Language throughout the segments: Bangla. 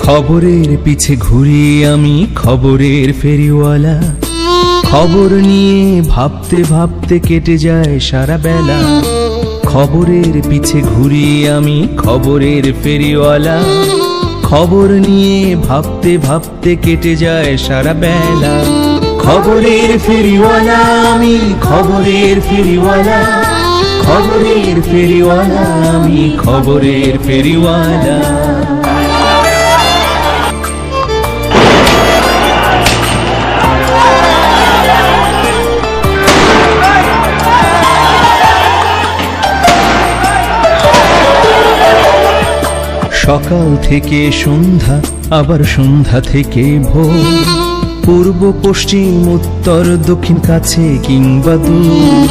খবরের পিছে ঘুরি আমি খবরের ফেরিওয়ালা। খবর নিয়ে ভাবতে ভাবতে কেটে যায় সারা বেলা। খবরের পিছে ঘুরি আমি খবরের ফেরিওয়ালা। খবর নিয়ে ভাবতে ভাবতে কেটে যায় সারা বেলা। খবরের ফেরিওয়ালা আমি খবরের ফেরিওয়ালা। খবরের ফেরিওয়ালা আমি খবরের ফেরিওয়ালা। সকাল থেকে সন্ধ্যা, আবার সন্ধ্যা থেকে ভোর, পূর্ব পশ্চিম উত্তর দক্ষিণ কাছে কিংবা দূর,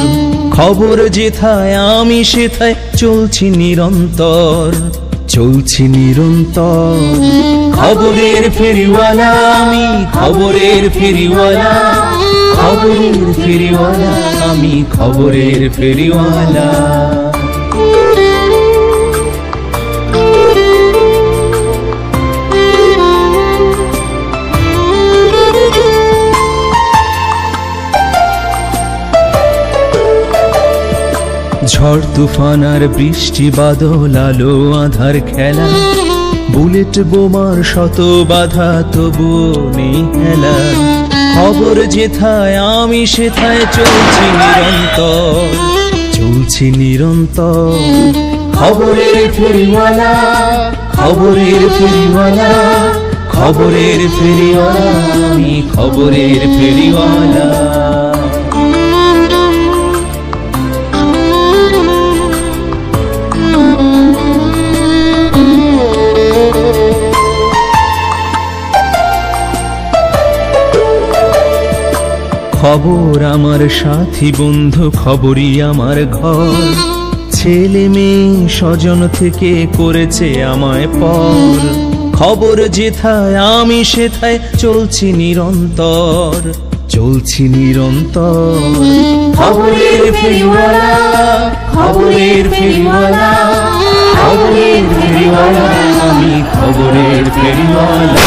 খবর যেথায় আমি সেথায় চলছি নিরন্তর, চলছি নিরন্তর। খবরের ফেরিওয়ালা আমি খবরের ফেরিওয়ালা। খবরের ফেরিওয়ালা আমি খবরের ফেরিওয়ালা। ঝড় তুফান আর বৃষ্টি বাদল আলো আধার খেলা, বুলেট বোমার শত বাধা তবুও নেই হেলা। খবর যেথায় আমি সেথায় চলছি নিরন্তর, চলছি নিরন্তর। খবরের ফেরিওয়ালা খবরের ফেরিওয়ালা। খবরের ফেরিওয়ালা আমি খবরের ফেরিওয়ালা। খবর আমার সাথী বন্ধু, খবরই আমার ঘর। ছেলে মেয়ে স্বজন থেকে করেছে আমায় পর। খবর যেথায় আমি সেথায় চলছি নিরন্তর, চলছি নিরন্তর। খবরের ফেরিওয়ালা খবরের ফেরিওয়ালা। খবরের ফেরিওয়ালা আমি খবরের ফেরিওয়ালা।